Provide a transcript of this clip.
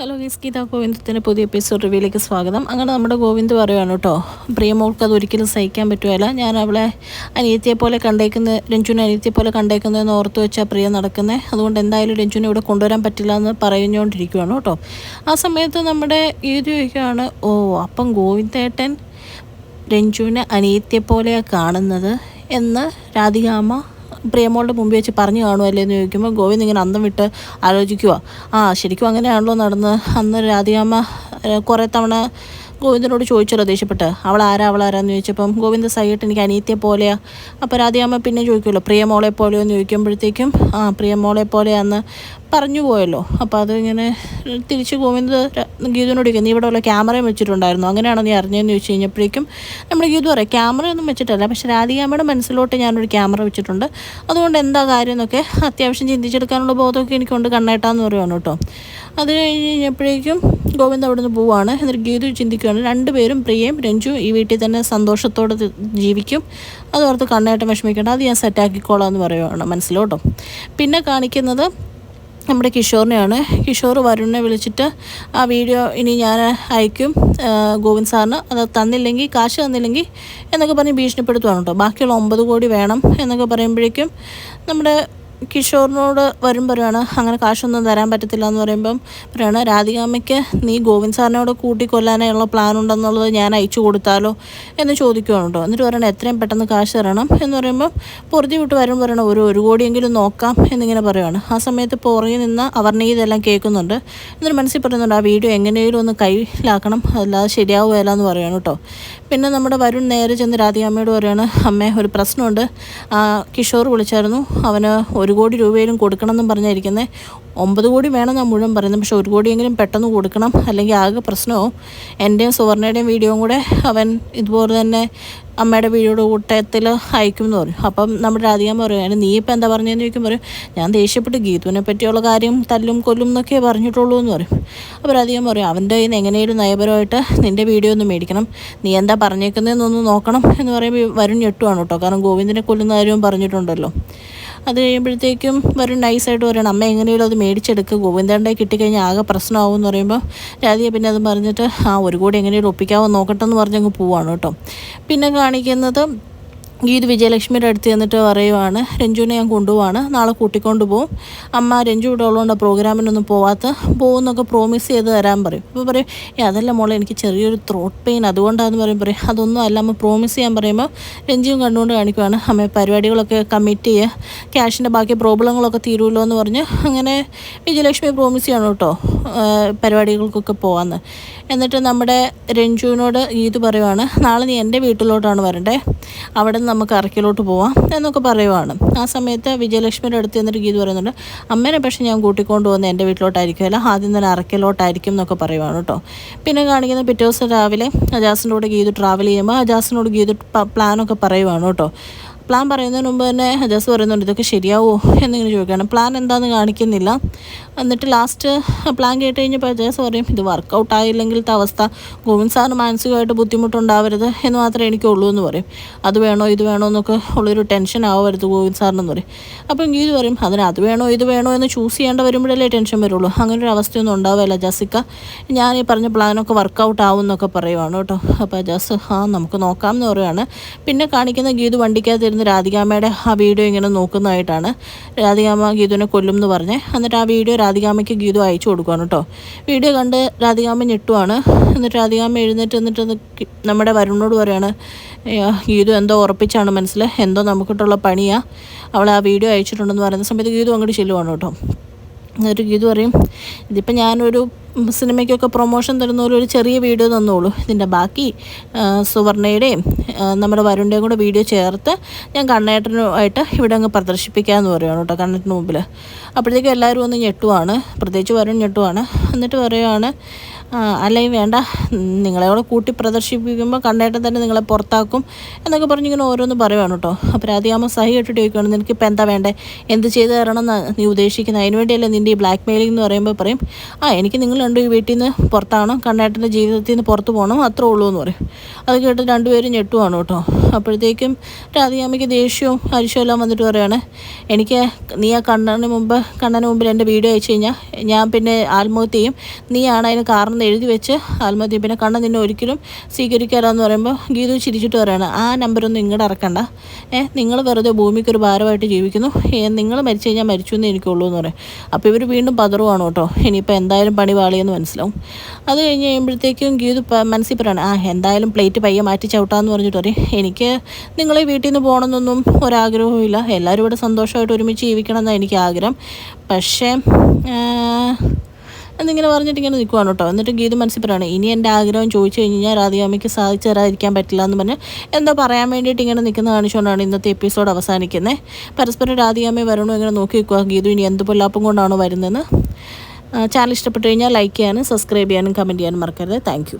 Hello ഗീസ്, ഗീതാ ഗോവിന്ദത്തിൻ്റെ പുതിയ episode റിവ്യൂയിലേക്ക് സ്വാഗതം. അങ്ങനെ നമ്മുടെ ഗോവിന്ദ് പറയുകയാണ് കേട്ടോ, പ്രിയമോൾക്ക് അത് ഒരിക്കലും സഹിക്കാൻ പറ്റുകയില്ല. ഞാൻ അവളെ അനിയത്തിയെ പോലെ രഞ്ജുവിനെ അനിയത്തിയെ പോലെ കണ്ടേക്കുന്നതെന്ന് ഓർത്ത് വെച്ചാൽ പ്രിയ നടക്കുന്നത്. അതുകൊണ്ട് എന്തായാലും രഞ്ജുവിനെ ഇവിടെ കൊണ്ടുവരാൻ പറ്റില്ല എന്ന് പറഞ്ഞുകൊണ്ടിരിക്കുകയാണ് കേട്ടോ. ആ സമയത്ത് നമ്മുടെ ഗീതു ചോദിക്കുകയാണ്, ഓ അപ്പം ഗോവിന്ദേട്ടൻ രഞ്ജുവിനെ അനിയത്തിയെ പോലെയാണ് കാണുന്നത് എന്ന് രാധികാമ്മ പ്രിയമോളുടെ മുമ്പിൽ വെച്ച് പറഞ്ഞു കാണുമല്ലേ എന്ന് ചോദിക്കുമ്പോൾ ഗോവിന്ദ് ഇങ്ങനെ അന്തം വിട്ട് ആലോചിക്കുക. ശരിക്കും അങ്ങനെയാണല്ലോ നടന്ന്. അന്ന് രാധികാമ്മ കുറേ തവണ ഗോവിന്ദനോട് ചോദിച്ചല്ലോ ദേഷ്യപ്പെട്ട്, അവളാരാന്ന് ചോദിച്ചപ്പം ഗോവിന്ദ് സൈയിട്ട് എനിക്ക് അനിയത്തിയെ പോലെയാണ്. അപ്പോൾ രാധികാമ്മ പിന്നെ ചോദിക്കുമല്ലോ പ്രിയമോളെ പോലെയോ എന്ന് ചോദിക്കുമ്പോഴത്തേക്കും പ്രിയമോളെ പോലെയാന്ന് പറഞ്ഞു പോയല്ലോ. അപ്പോൾ അതിങ്ങനെ തിരിച്ച് ഗോവിന്ദ് ഗീതുവിനോട് ചോദിക്കും, നീ ഇവിടെ ഉള്ള ക്യാമറയും വെച്ചിട്ടുണ്ടായിരുന്നു, അങ്ങനെയാണോ നീ അറിഞ്ഞതെന്ന് ചോദിച്ചു കഴിഞ്ഞപ്പോഴേക്കും നമ്മുടെ ഗീതു പറയാം, ക്യാമറയൊന്നും വെച്ചിട്ടല്ല, പക്ഷേ രാധികാമ്മയുടെ മനസ്സിലോട്ട് ഞാനൊരു ക്യാമറ വെച്ചിട്ടുണ്ട്, അതുകൊണ്ട് എന്താ കാര്യം എന്നൊക്കെ അത്യാവശ്യം ചിന്തിച്ചെടുക്കാനുള്ള ബോധമൊക്കെ എനിക്കുണ്ട് കണ്ണേട്ടാന്ന് പറയുവാണ് കേട്ടോ. അത് കഴിഞ്ഞ് കഴിഞ്ഞപ്പോഴേക്കും ഗോവിന്ദ് അവിടെ നിന്ന് പോവുകയാണ്. എന്നിട്ട് ഗീതു ചിന്തിക്കുകയാണ്, രണ്ടുപേരും പ്രിയയും രഞ്ജു ഈ വീട്ടിൽ തന്നെ സന്തോഷത്തോടെ ജീവിക്കും, അതോർത്ത് കണ്ണേട്ടം വിഷമിക്കേണ്ട, അത് ഞാൻ സെറ്റാക്കിക്കോളാം എന്ന് പറയുവാണ് മനസ്സിലോട്ടോ. പിന്നെ കാണിക്കുന്നത് നമ്മുടെ കിഷോറിനെയാണ്. കിഷോർ വരുണിനെ വിളിച്ചിട്ട് ആ വീഡിയോ ഇനി ഞാൻ അയക്കും ഗോവിന്ദ് സാറിന്, അത് തന്നില്ലെങ്കിൽ കാശ് തന്നില്ലെങ്കിൽ എന്നൊക്കെ പറഞ്ഞ് ഭീഷണിപ്പെടുത്തുവാണ് കേട്ടോ. ബാക്കിയുള്ള 9 കോടി വേണം എന്നൊക്കെ പറയുമ്പോഴേക്കും നമ്മുടെ കിഷോറിനോട് പറയുകയാണ്, അങ്ങനെ കാശൊന്നും തരാൻ പറ്റത്തില്ല എന്ന് പറയുമ്പം പറയുകയാണ്, രാധികാമ്മയ്ക്ക് നീ ഗോവിന്ദ് സാറിനോട് കൂട്ടിക്കൊല്ലാനുള്ള പ്ലാൻ ഉണ്ടെന്നുള്ളത് ഞാൻ അയച്ചു കൊടുത്താലോ എന്ന് ചോദിക്കുകയാണ് കേട്ടോ. എന്നിട്ട് പറയണം എത്രയും പെട്ടെന്ന് കാശ് തരണം എന്ന് പറയുമ്പം പൊറുതി വിട്ട് പറയണം, 1 കോടിയെങ്കിലും നോക്കാം എന്നിങ്ങനെ പറയുകയാണ്. ആ സമയത്ത് പുറകിൽ നിന്ന് അവർണ ഇതെല്ലാം കേൾക്കുന്നുണ്ട്. എന്നിട്ട് മനസ്സിൽ പറയുന്നുണ്ട്, ആ വീഡിയോ എങ്ങനെയും ഒന്ന് കയ്യിലാക്കണം, അല്ലാതെ ശരിയാവുകയില്ല എന്ന് പറയുകയാണ് കേട്ടോ. പിന്നെ നമ്മുടെ വരുൺ നേരെ ചെന്ന് രാധികാമ്മയോട് പറയുകയാണ്, അമ്മേ ഒരു പ്രശ്നമുണ്ട്, കിഷോർ വിളിച്ചായിരുന്നു, അവന് 1 കോടി രൂപയിലും കൊടുക്കണം എന്നും പറഞ്ഞിരിക്കുന്നത്. 9 കോടി വേണം ഞാൻ മുഴുവൻ പറയുന്നത്, പക്ഷേ 1 കോടിയെങ്കിലും പെട്ടെന്ന് കൊടുക്കണം, അല്ലെങ്കിൽ ആകെ പ്രശ്നവും. എൻ്റെയും സുവർണയുടെയും വീഡിയോയും കൂടെ അവൻ ഇതുപോലെ തന്നെ അമ്മയുടെ വീഡിയോയുടെ കൂട്ടത്തിൽ അയക്കും എന്ന് പറയും. അപ്പം നമ്മുടെ രാധികാമ്മ പറയും, നീ ഇപ്പം എന്താ പറഞ്ഞതെന്ന് ചോദിക്കും, പറയും ഞാൻ ദേഷ്യപ്പെട്ട് ഗീതുവിനെ പറ്റിയുള്ള കാര്യം തല്ലും കൊല്ലും എന്നൊക്കെ പറഞ്ഞിട്ടുള്ളൂ എന്ന് പറയും. അപ്പോൾ രാധികാമ്മ പറയും, അവൻ്റെ കയ്യിൽ നിന്ന് എങ്ങനെയും നയപരമായിട്ട് നിൻ്റെ വീഡിയോ ഒന്ന് മേടിക്കണം, നീ എന്താ പറഞ്ഞേക്കുന്നതെന്നൊന്ന് നോക്കണം എന്ന് പറയുമ്പോൾ വരുൺ ഞെട്ടുവാണ് കേട്ടോ. കാരണം ഗോവിന്ദനെ കൊല്ലുന്ന കാര്യവും പറഞ്ഞിട്ടുണ്ടല്ലോ. അത് കഴിയുമ്പോഴത്തേക്കും വരുൺ നൈസായിട്ട് പറയണം, അമ്മ എങ്ങനെയും അത് മേടിച്ചെടുക്കുക, ഗോവിന്ദൻ്റെ കിട്ടിക്കഴിഞ്ഞാൽ ആകെ പ്രശ്നമാവും എന്ന് പറയുമ്പോൾ രാധിക പിന്നെ അത് പറഞ്ഞിട്ട് 1 കോടി എങ്ങനെയും ഒപ്പിക്കാവോ നോക്കട്ടെ എന്ന് പറഞ്ഞങ്ങ് പോവാണ് കേട്ടോ. പിന്നെ കാണിക്കുന്നത് ഗീത് വിജയലക്ഷ്മിയുടെ അടുത്ത് ചെന്നിട്ട് പറയുവാണ്, രഞ്ജുവിനെ ഞാൻ കൊണ്ടുപോവാണ്, നാളെ കൂട്ടിക്കൊണ്ട് പോകും, അമ്മ രഞ്ജു ഇവിടെ ഉള്ളതുകൊണ്ട് പ്രോഗ്രാമിനൊന്നും പോകുന്നൊക്കെ പ്രോമിസ് ചെയ്ത് തരാൻ പറയും. അപ്പോൾ പറയും, അതല്ല മോളെ എനിക്ക് ചെറിയൊരു ത്രോട്ട് പെയിൻ അതുകൊണ്ടാണെന്ന് പറയും അതൊന്നും അല്ല അമ്മ പ്രോമിസ് ചെയ്യാൻ പറയുമ്പോൾ രഞ്ജുവും കണ്ടുകൊണ്ട് കാണിക്കുവാണ്, അമ്മ പരിപാടികളൊക്കെ കമ്മിറ്റ് ചെയ്യുക, ക്യാഷിൻ്റെ ബാക്കി പ്രോബ്ലങ്ങളൊക്കെ തീരുമല്ലോ എന്ന് പറഞ്ഞ് അങ്ങനെ വിജയലക്ഷ്മി പ്രോമിസ് ചെയ്യണം കേട്ടോ പരിപാടികൾക്കൊക്കെ പോകാമെന്ന്. എന്നിട്ട് നമ്മുടെ രഞ്ജുവിനോട് ഗീതു പറയുവാണ്, നാളെ നീ എൻ്റെ വീട്ടിലോട്ടാണ് വരണ്ടേ, അവിടെ നിന്ന് നമുക്ക് അറക്കിലോട്ട് പോവാം എന്നൊക്കെ പറയുവാണ്. ആ സമയത്ത് വിജയലക്ഷ്മിയുടെ അടുത്ത് എന്നിട്ട് ഗീതു പറയുന്നുണ്ട്, അമ്മേനെ പക്ഷേ ഞാൻ കൂട്ടിക്കൊണ്ട് പോകുന്നത് എൻ്റെ വീട്ടിലോട്ടായിരിക്കുമല്ല, ആദ്യം തന്നെ അറക്കലോട്ടായിരിക്കും എന്നൊക്കെ പറയുവാണ് കേട്ടോ. പിന്നെ കാണിക്കുന്ന പിറ്റേ ദിവസം രാവിലെ അജാസിൻ്റെ കൂടെ ഗീതു ട്രാവൽ ചെയ്യുമ്പോൾ അജാസിനോട് ഗീതു പ്ലാനൊക്കെ പറയുവാണ് കേട്ടോ. പ്ലാൻ പറയുന്നതിന് മുമ്പ് തന്നെ അജാസ് പറയുന്നുണ്ട്, ഇതൊക്കെ ശരിയാവുമോ എന്നിങ്ങനെ ചോദിക്കുകയാണ്. പ്ലാൻ എന്താണെന്ന് കാണിക്കുന്നില്ല. എന്നിട്ട് ലാസ്റ്റ് പ്ലാൻ കേട്ട് കഴിഞ്ഞപ്പോൾ അജാസ് പറയും, ഇത് വർക്കൗട്ട് ആയില്ലെങ്കിലത്തെ അവസ്ഥ ഗോവിന്ദ് സാറിന് മാനസികമായിട്ട് ബുദ്ധിമുട്ടുണ്ടാവരുത് എന്ന് മാത്രമേ എനിക്കുള്ളൂ എന്ന് പറയും. അത് വേണോ ഇത് വേണോ എന്നൊക്കെ ഉള്ളൊരു ടെൻഷൻ ആവരുത് ഗോവിന്ദ് സാറിനെന്ന് പറയും. അപ്പം ഗീത് പറയും, അതിന് അത് വേണോ ഇത് വേണോ എന്ന് ചൂസ് ചെയ്യേണ്ട വരുമ്പോഴല്ലേ ടെൻഷൻ വരുള്ളൂ, അങ്ങനെ ഒരു അവസ്ഥയൊന്നും ഉണ്ടാവില്ല ജാസിക്ക, ഞാൻ ഈ പറഞ്ഞ പ്ലാനൊക്കെ വർക്കൗട്ട് ആവും എന്നൊക്കെ പറയുവാണ് കേട്ടോ. അപ്പോൾ അജാസ് നമുക്ക് നോക്കാം എന്ന് പറയുകയാണ്. പിന്നെ കാണിക്കുന്ന ഗീതു വണ്ടിക്കകത്തിരുന്ന് രാധികാമ്മയുടെ ആ വീഡിയോ ഇങ്ങനെ നോക്കുന്നതായിട്ടാണ്. രാധികാമ്മ ഗീതുവിനെ കൊല്ലും എന്ന് പറഞ്ഞ് എന്നിട്ട് ആ വീഡിയോ രാധികാമ്മയ്ക്ക് ഗീതു അയച്ചു കൊടുക്കുകയാണ് കേട്ടോ. വീഡിയോ കണ്ട് രാധികാമ്മ ഞെട്ടുവാണ്. എന്നിട്ട് രാധികാമ്മ എഴുന്നേറ്റ് എന്നിട്ട് നമ്മുടെ വരുണിനോട് പറയാണ്, ഗീതു എന്തോ ഉറപ്പിച്ചാണ് മനസ്സിൽ, എന്തോ നമുക്കിട്ടുള്ള പണിയാണ്, അവൾ ആ വീഡിയോ അയച്ചിട്ടുണ്ടെന്ന് പറയുന്ന സമയത്ത് ഗീതു അങ്ങോട്ട് ചെല്ലുവാണ് കേട്ടോ. എന്നിട്ട് ഗീതു പറയും, ഇതിപ്പോൾ ഞാനൊരു സിനിമയ്ക്കൊക്കെ പ്രൊമോഷൻ തരുന്ന ഒരു ചെറിയ വീഡിയോ തന്നോളൂ, ഇതിൻ്റെ ബാക്കി സുവർണയുടെയും നമ്മുടെ വരുണിൻ്റെയും കൂടെ വീഡിയോ ചേർത്ത് ഞാൻ കണ്ണേട്ടനുമായിട്ട് ഇവിടെ അങ്ങ് പ്രദർശിപ്പിക്കാമെന്ന് പറയുകയാണ് കേട്ടോ കണ്ണേട്ടന് മുമ്പിൽ. അപ്പോഴത്തേക്കും എല്ലാവരും ഒന്ന് ഞെട്ടുവാണ്, പ്രത്യേകിച്ച് വരുൺ ഞെട്ടുവാണ്. എന്നിട്ട് പറയുകയാണ്, അല്ലെങ്കിൽ വേണ്ട, നിങ്ങളെവിടെ കൂട്ടി പ്രദർശിപ്പിക്കുമ്പോൾ കണ്ണേട്ടൻ തന്നെ നിങ്ങളെ പുറത്താക്കും എന്നൊക്കെ പറഞ്ഞിങ്ങനെ ഓരോന്ന് പറയുവാണ് കേട്ടോ. അപ്പോൾ രാധികാമ്മ സഹി ഇട്ടിട്ട് ചോദിക്കുകയാണ്, നിനക്കിപ്പോൾ എന്താ വേണ്ടേ, എന്ത് ചെയ്ത് തരണം എന്നാണ് നീ ഉദ്ദേശിക്കുന്നത്, അതിനുവേണ്ടിയല്ലേ നിൻ്റെ ഈ ബ്ലാക്ക് മെയിലിംഗ് എന്ന് പറയുമ്പോൾ പറയും, എനിക്ക് നിങ്ങൾ രണ്ടും ഈ വീട്ടിൽ നിന്ന് പുറത്താവണം, കണ്ണേട്ടൻ്റെ ജീവിതത്തിൽ നിന്ന് പുറത്ത് പോകണം, അത്രേ ഉള്ളൂ എന്ന് പറയും. അത് കേട്ട് രണ്ടുപേരും ഞെട്ടുവാണ് കേട്ടോ. അപ്പോഴത്തേക്കും രാധികാമ്മയ്ക്ക് ദേഷ്യവും അരിശവും എല്ലാം വന്നിട്ട് പറയുകയാണ്, എനിക്ക് നീ ആ കണ്ണന് മുമ്പിൽ എൻ്റെ വീഡിയോ അയച്ചു കഴിഞ്ഞാൽ ഞാൻ പിന്നെ ആത്മഹത്യ ചെയ്യും, നീയാണ് അതിന് കാരണം എഴുതി വെച്ച് ആത്മഹത്യ, പിന്നെ കണ്ണൻ നിന്നെ ഒരിക്കലും സ്വീകരിക്കാമെന്ന് പറയുമ്പോൾ ഗീതു ചിരിച്ചിട്ട് പറയുകയാണ്, ആ നമ്പരൊന്നും ഇങ്ങോട്ട് ഇറക്കണ്ട, നിങ്ങൾ വെറുതെ ഭൂമിക്കൊരു ഭാരമായിട്ട് ജീവിക്കുന്നു, നിങ്ങൾ മരിച്ചു കഴിഞ്ഞാൽ മരിച്ചു എന്ന് എനിക്കുള്ളൂ എന്ന് പറയും. അപ്പോൾ ഇവർ വീണ്ടും പതറുവാണ് കേട്ടോ. ഇനിയിപ്പോൾ എന്തായാലും പണി വാളിയെന്ന് മനസ്സിലാവും. അത് കഴിഞ്ഞ് കഴിയുമ്പോഴത്തേക്കും ഗീതു മനസ്സിൽ പറയാണ്, എന്തായാലും പ്ലേറ്റ് പയ്യെ മാറ്റി ചവിട്ടാമെന്ന് പറഞ്ഞിട്ട് പറയും, എനിക്ക് നിങ്ങളെ വീട്ടിൽ നിന്ന് പോകണമെന്നൊന്നും ഒരാഗ്രഹവും ഇല്ല, എല്ലാവരും ഇവിടെ സന്തോഷമായിട്ട് ഒരുമിച്ച് ജീവിക്കണം എന്നാണ് എനിക്ക് ആഗ്രഹം, പക്ഷേ എന്നിങ്ങനെ പറഞ്ഞിട്ട് ഇങ്ങനെ നിൽക്കുവാണ് കേട്ടോ. എന്നിട്ട് ഗീതു മനസ്സിൽ പറയാണ്, ഇനി എൻ്റെ ആഗ്രഹം ചോദിച്ചു കഴിഞ്ഞാൽ രാധികാമ്മയ്ക്ക് സാധിച്ചു തരാതിരിക്കാൻ പറ്റില്ല എന്ന് പറഞ്ഞ് എന്തോ പറയാൻ വേണ്ടിയിട്ട് ഇങ്ങനെ നിൽക്കുന്ന കാണിച്ചുകൊണ്ടാണ് ഇന്നത്തെ എപ്പിസോഡ് അവസാനിക്കുന്നത്. പരസ്പരം രാധികാമ്മയെ വരണോ ഇങ്ങനെ നോക്കി നിൽക്കുക, ഗീതു ഇനി എന്ത് പൊല്ലാപ്പും കൊണ്ടാണോ വരുന്നതെന്ന്. ചാനൽ ഇഷ്ടപ്പെട്ടു കഴിഞ്ഞാൽ ലൈക്ക് ചെയ്യാനും സബ്സ്ക്രൈബ് ചെയ്യാനും കമൻറ്റ് ചെയ്യാനും മറക്കരുത്. താങ്ക്